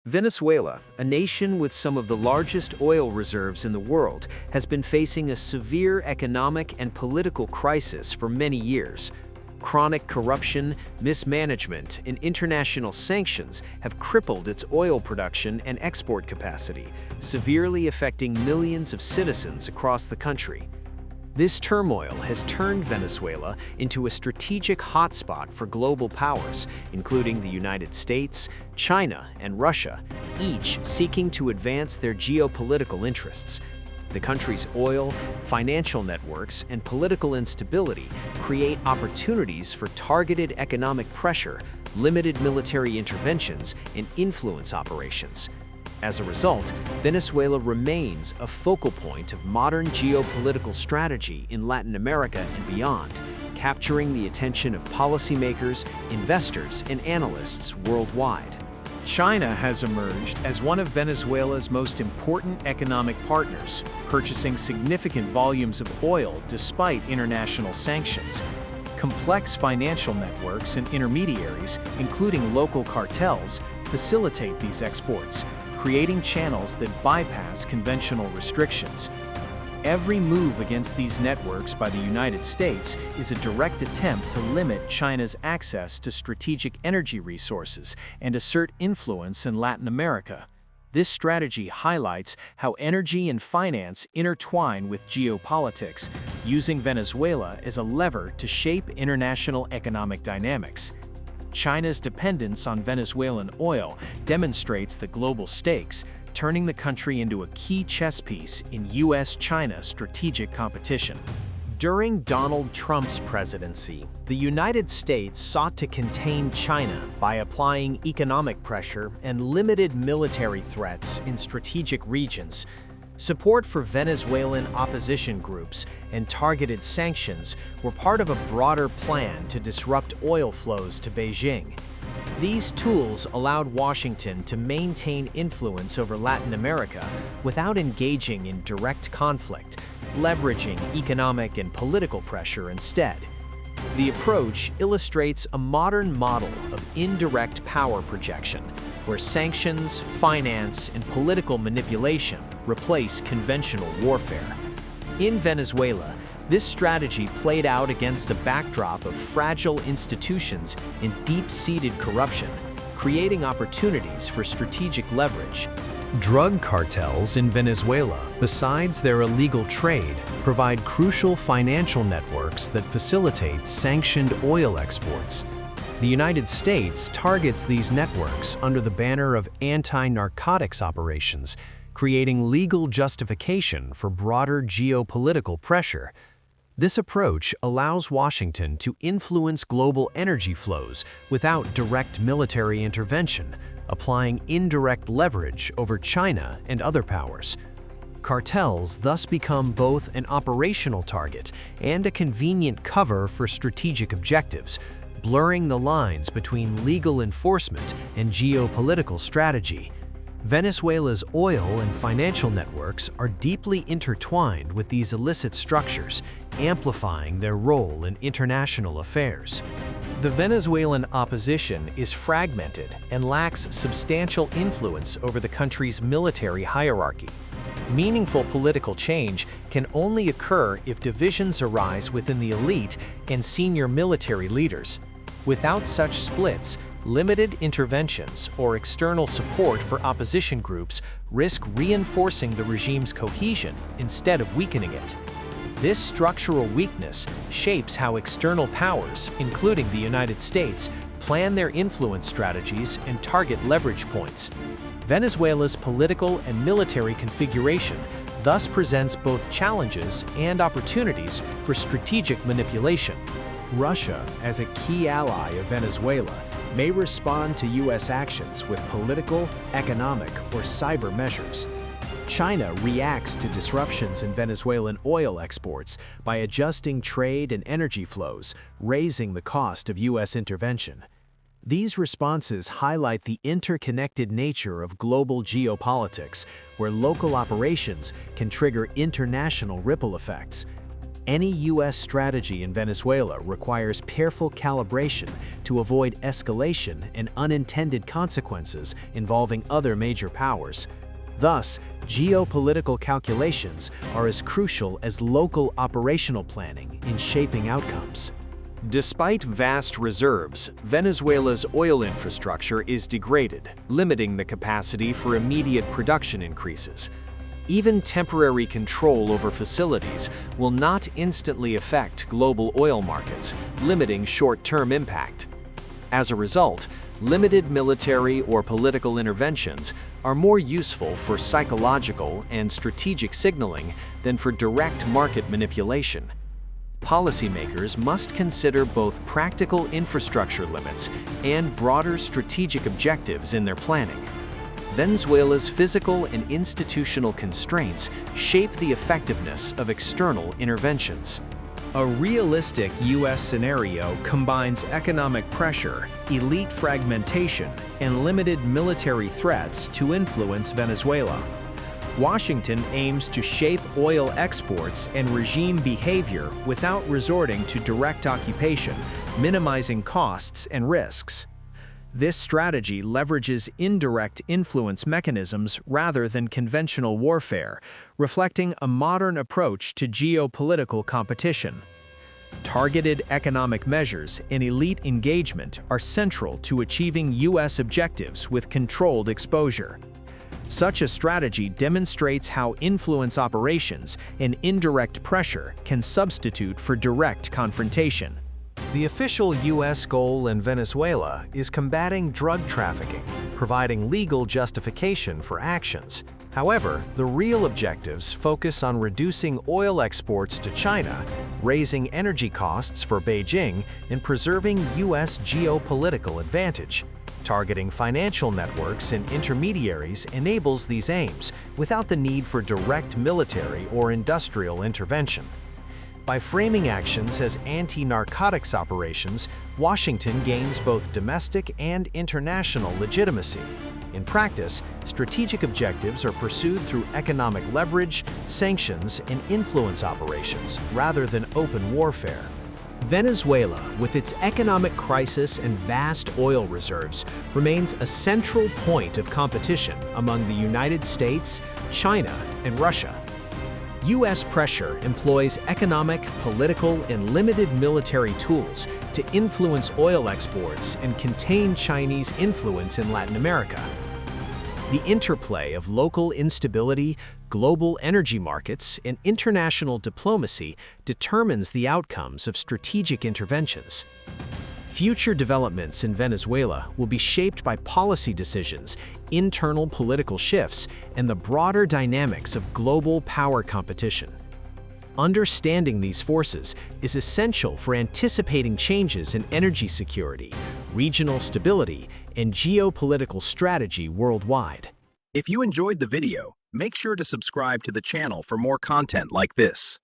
Venezuela, a nation with some of the largest oil reserves in the world, has been facing a severe economic and political crisis for many years. Chronic corruption, mismanagement, and international sanctions have crippled its oil production and export capacity, severely affecting millions of citizens across the country. This turmoil has turned Venezuela into a strategic hotspot for global powers, including the United States, China, and Russia, each seeking to advance their geopolitical interests. The country's oil, financial networks, and political instability create opportunities for targeted economic pressure, limited military interventions, and influence operations. As a result, Venezuela remains a focal point of modern geopolitical strategy in Latin America and beyond, capturing the attention of policymakers, investors, and analysts worldwide. China has emerged as one of Venezuela's most important economic partners, purchasing significant volumes of oil despite international sanctions. Complex financial networks and intermediaries, including local cartels, facilitate these exports, creating channels that bypass conventional restrictions. Every move against these networks by the United States is a direct attempt to limit China's access to strategic energy resources and assert influence in Latin America. This strategy highlights how energy and finance intertwine with geopolitics, using Venezuela as a lever to shape international economic dynamics. China's dependence on Venezuelan oil demonstrates the global stakes, turning the country into a key chess piece in U.S.-China strategic competition. During Donald Trump's presidency, the United States sought to contain China by applying economic pressure and limited military threats in strategic regions. Support for Venezuelan opposition groups and targeted sanctions were part of a broader plan to disrupt oil flows to Beijing. These tools allowed Washington to maintain influence over Latin America without engaging in direct conflict, leveraging economic and political pressure instead. The approach illustrates a modern model of indirect power projection, where sanctions, finance, and political manipulation replace conventional warfare. In Venezuela, this strategy played out against a backdrop of fragile institutions and deep-seated corruption, creating opportunities for strategic leverage. Drug cartels in Venezuela, besides their illegal trade, provide crucial financial networks that facilitate sanctioned oil exports. The United States targets these networks under the banner of anti-narcotics operations, creating legal justification for broader geopolitical pressure. This approach allows Washington to influence global energy flows without direct military intervention, applying indirect leverage over China and other powers. Cartels thus become both an operational target and a convenient cover for strategic objectives, blurring the lines between legal enforcement and geopolitical strategy. Venezuela's oil and financial networks are deeply intertwined with these illicit structures, amplifying their role in international affairs. The Venezuelan opposition is fragmented and lacks substantial influence over the country's military hierarchy. Meaningful political change can only occur if divisions arise within the elite and senior military leaders. Without such splits, limited interventions or external support for opposition groups risk reinforcing the regime's cohesion instead of weakening it. This structural weakness shapes how external powers, including the United States, plan their influence strategies and target leverage points. Venezuela's political and military configuration thus presents both challenges and opportunities for strategic manipulation. Russia, as a key ally of Venezuela, may respond to U.S. actions with political, economic, or cyber measures. China reacts to disruptions in Venezuelan oil exports by adjusting trade and energy flows, raising the cost of U.S. intervention. These responses highlight the interconnected nature of global geopolitics, where local operations can trigger international ripple effects. Any U.S. strategy in Venezuela requires careful calibration to avoid escalation and unintended consequences involving other major powers. Thus, geopolitical calculations are as crucial as local operational planning in shaping outcomes. Despite vast reserves, Venezuela's oil infrastructure is degraded, limiting the capacity for immediate production increases. Even temporary control over facilities will not instantly affect global oil markets, limiting short-term impact. As a result, limited military or political interventions are more useful for psychological and strategic signaling than for direct market manipulation. Policymakers must consider both practical infrastructure limits and broader strategic objectives in their planning. Venezuela's physical and institutional constraints shape the effectiveness of external interventions. A realistic U.S. scenario combines economic pressure, elite fragmentation, and limited military threats to influence Venezuela. Washington aims to shape oil exports and regime behavior without resorting to direct occupation, minimizing costs and risks. This strategy leverages indirect influence mechanisms rather than conventional warfare, reflecting a modern approach to geopolitical competition. Targeted economic measures and elite engagement are central to achieving U.S. objectives with controlled exposure. Such a strategy demonstrates how influence operations and indirect pressure can substitute for direct confrontation. The official U.S. goal in Venezuela is combating drug trafficking, providing legal justification for actions. However, the real objectives focus on reducing oil exports to China, raising energy costs for Beijing, and preserving U.S. geopolitical advantage. Targeting financial networks and intermediaries enables these aims without the need for direct military or industrial intervention. By framing actions as anti-narcotics operations, Washington gains both domestic and international legitimacy. In practice, strategic objectives are pursued through economic leverage, sanctions, and influence operations, rather than open warfare. Venezuela, with its economic crisis and vast oil reserves, remains a central point of competition among the United States, China, and Russia. U.S. pressure employs economic, political, and limited military tools to influence oil exports and contain Chinese influence in Latin America. The interplay of local instability, global energy markets, and international diplomacy determines the outcomes of strategic interventions. Future developments in Venezuela will be shaped by policy decisions, internal political shifts, and the broader dynamics of global power competition. Understanding these forces is essential for anticipating changes in energy security, regional stability, and geopolitical strategy worldwide. If you enjoyed the video, make sure to subscribe to the channel for more content like this.